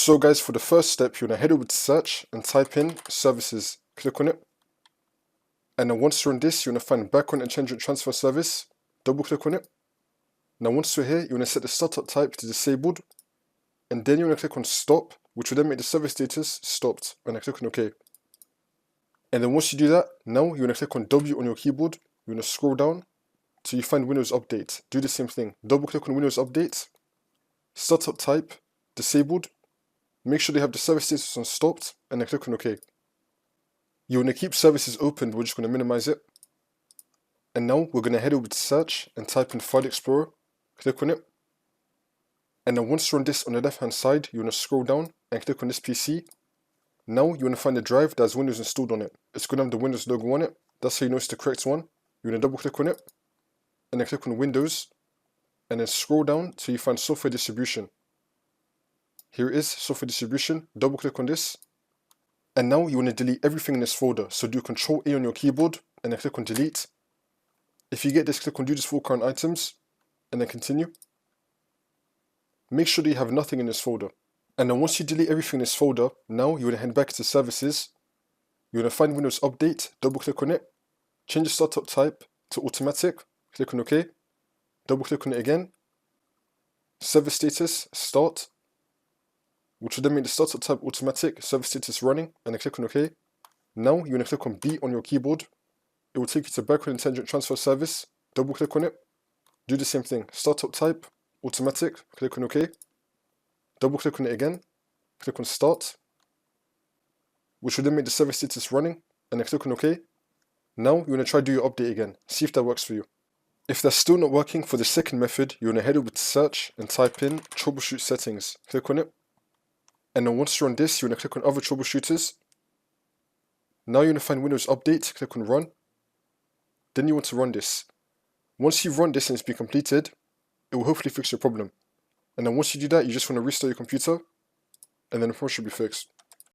So guys, for the first step, you want to head over to search and type in services. Click on it. And then once you're on this, you want to find background and change transfer service. Double click on it. Now once you're here, you want to set the startup type to disabled. And then you want to click on stop, which will then make the service status stopped. And then click on OK. And then once you do that, now you want to click on W on your keyboard. You want to scroll down till you find Windows Update. Do the same thing. Double click on Windows Update. Startup type disabled. Make sure they have the service status on stopped, and then click on OK. You want to keep services open, but we're just going to minimize it. And now we're going to head over to search and type in File Explorer. Click on it. And then once you're on this on the left hand side, you want to scroll down and click on this PC. Now you want to find the drive that has Windows installed on it. It's going to have the Windows logo on it. That's how you know it's the correct one. You want to double click on it. And then click on Windows. And then scroll down till you find Software Distribution. Here it is, Software Distribution. Double click on this. And now you want to delete everything in this folder. So do Ctrl A on your keyboard and then click on Delete. If you get this, click on Do this for all current items and then continue. Make sure that you have nothing in this folder. And then once you delete everything in this folder, now you want to head back to Services. You want to find Windows Update, double click on it. Change the startup type to Automatic. Click on OK. Double click on it again. Service status, Start, which will then make the startup type automatic, service status running, and then click on OK. Now you want to click on B on your keyboard. It will take you to Backward Intelligent Transfer Service. Double click on it. Do the same thing. Startup type, automatic, click on OK. Double click on it again. Click on Start, which will then make the service status running, and then click on OK. Now you want to try do your update again. See if that works for you. If that's still not working for the second method, you want to head over to search and type in Troubleshoot Settings. Click on it. And then once you're on this, you want to click on Other Troubleshooters. Now you want to find Windows Update, click on Run. Then you want to run this. Once you've run this and it's been completed, it will hopefully fix your problem. And then once you do that, you just want to restart your computer, and then the problem should be fixed.